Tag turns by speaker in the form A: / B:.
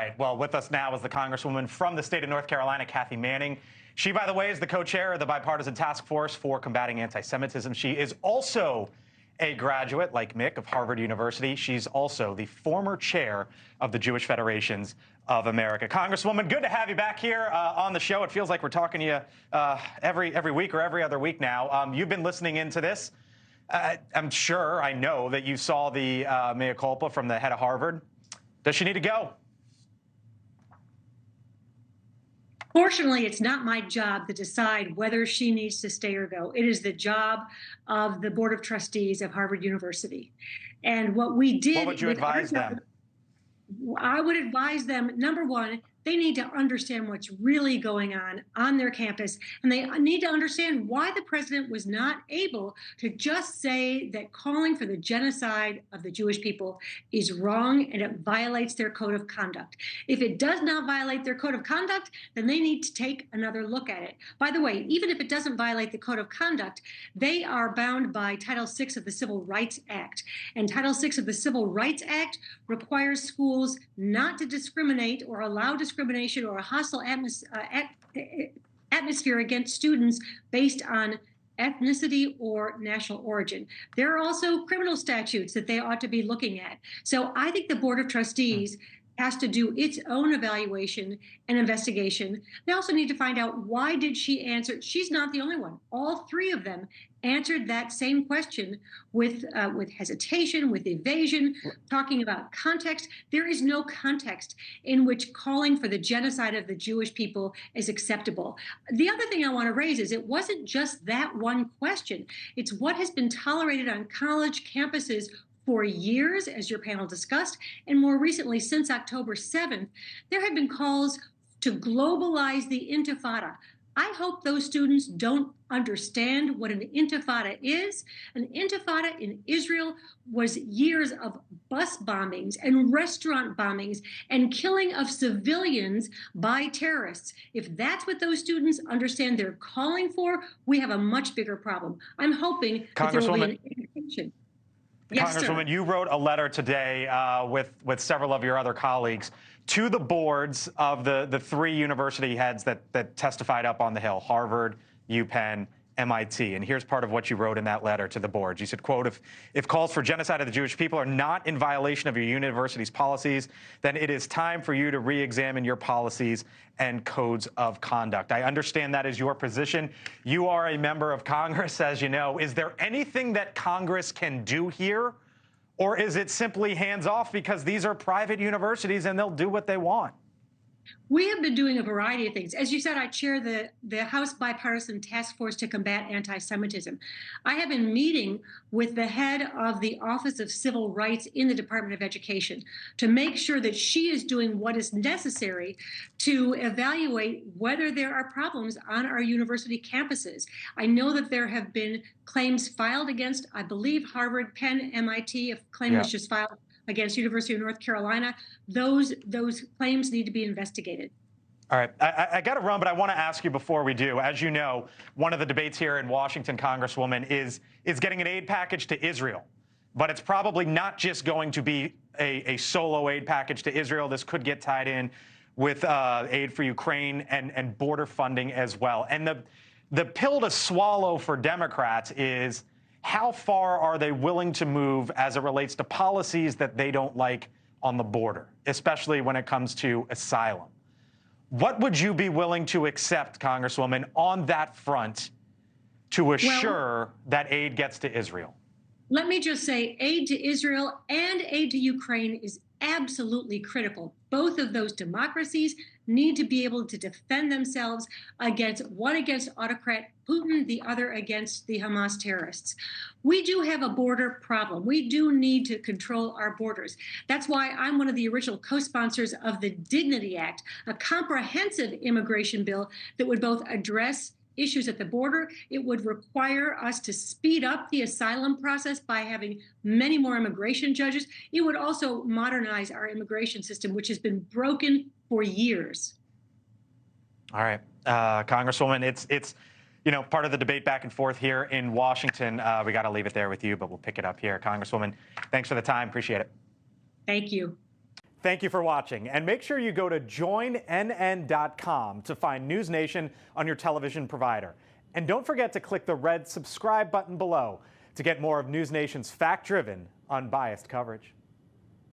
A: right. Well, with us now is the Congresswoman from the state of North Carolina, Kathy Manning. She, by the way, is the co-chair of the bipartisan task force for combating anti-Semitism. She is also a graduate, like Mick, of Harvard University. She's also the former chair of the Jewish Federations of America. Congresswoman, good to have you back here on the show. It feels like we're talking to you every week or every other week now. You've been listening into this. I'm sure, I know that you saw the mea culpa from the head of Harvard. Does she need to go?
B: Fortunately, it's not my job to decide whether she needs to stay or go. It is the job of the Board of Trustees of Harvard University. And what we did—
A: What would you advise them?
B: I would advise them, number one, they need to understand what's really going on their campus, and they need to understand why the president was not able to just say that calling for the genocide of the Jewish people is wrong and it violates their code of conduct. If it does not violate their code of conduct, then they need to take another look at it. By the way, even if it doesn't violate the code of conduct, they are bound by Title VI of the Civil Rights Act. And Title VI of the Civil Rights Act requires schools not to discriminate or allow discrimination or a hostile atmosphere against students based on ethnicity or national origin. There are also criminal statutes that they ought to be looking at. So I think the Board of Trustees has to do its own evaluation and investigation. They also need to find out, why did she answer? She's not the only one. All three of them answered that same question with hesitation, with evasion, talking about context. There is no context in which calling for the genocide of the Jewish people is acceptable. The other thing I want to raise is it wasn't just that one question. It's what has been tolerated on college campuses for years, as your panel discussed, and more recently, since October 7th, there have been calls to globalize the intifada. I hope those students don't understand what an intifada is. An intifada in Israel was years of bus bombings and restaurant bombings and killing of civilians by terrorists. If that's what those students understand they're calling for, we have a much bigger problem. I'm hoping that there will be an indication. Yes,
A: Congresswoman, you wrote a letter today with several of your other colleagues to the boards of the three university heads that testified up on the Hill: Harvard, UPenn, MIT. And here's part of what you wrote in that letter to the boards. You said, quote, if calls for genocide of the Jewish people are not in violation of your university's policies, then it is time for you to re-examine your policies and codes of conduct. I understand that is your position. You are a member of Congress, as you know. Is there anything that Congress can do here? Or is it simply hands off because these are private universities and they'll do what they want?
B: We have been doing a variety of things. As you said, I chair the House Bipartisan Task Force to Combat Anti-Semitism. I have been meeting with the head of the Office of Civil Rights in the Department of Education to make sure that she is doing what is necessary to evaluate whether there are problems on our university campuses. I know that there have been claims filed against, I believe, Harvard, Penn, MIT. A claim was just filed against University of North Carolina. Those claims need to be investigated.
A: All right, I got to run, but I want to ask you before we do. As you know, one of the debates here in Washington, Congresswoman, is getting an aid package to Israel. But it's probably not just going to be a solo aid package to Israel. This could get tied in with aid for Ukraine and border funding as well. And the pill to swallow for Democrats is, how far are they willing to move as it relates to policies that they don't like on the border, especially when it comes to asylum? What would you be willing to accept, Congresswoman, on that front to assure that aid gets to Israel?
B: Let me just say, aid to Israel and aid to Ukraine is absolutely critical. Both of those democracies need to be able to defend themselves against autocrat Putin, the other against the Hamas terrorists. We do have a border problem. We do need to control our borders. That's why I'm one of the original co-sponsors of the Dignity Act, a comprehensive immigration bill that would both address issues at the border. It would require us to speed up the asylum process by having many more immigration judges. It would also modernize our immigration system, which has been broken for years.
A: All right, Congresswoman, it's part of the debate back and forth here in Washington. We got to leave it there with you, but we'll pick it up here. Congresswoman, thanks for the time. Appreciate it.
B: Thank you.
A: Thank you for watching, and make sure you go to joinnn.com to find NewsNation on your television provider. And don't forget to click the red subscribe button below to get more of NewsNation's fact-driven, unbiased coverage.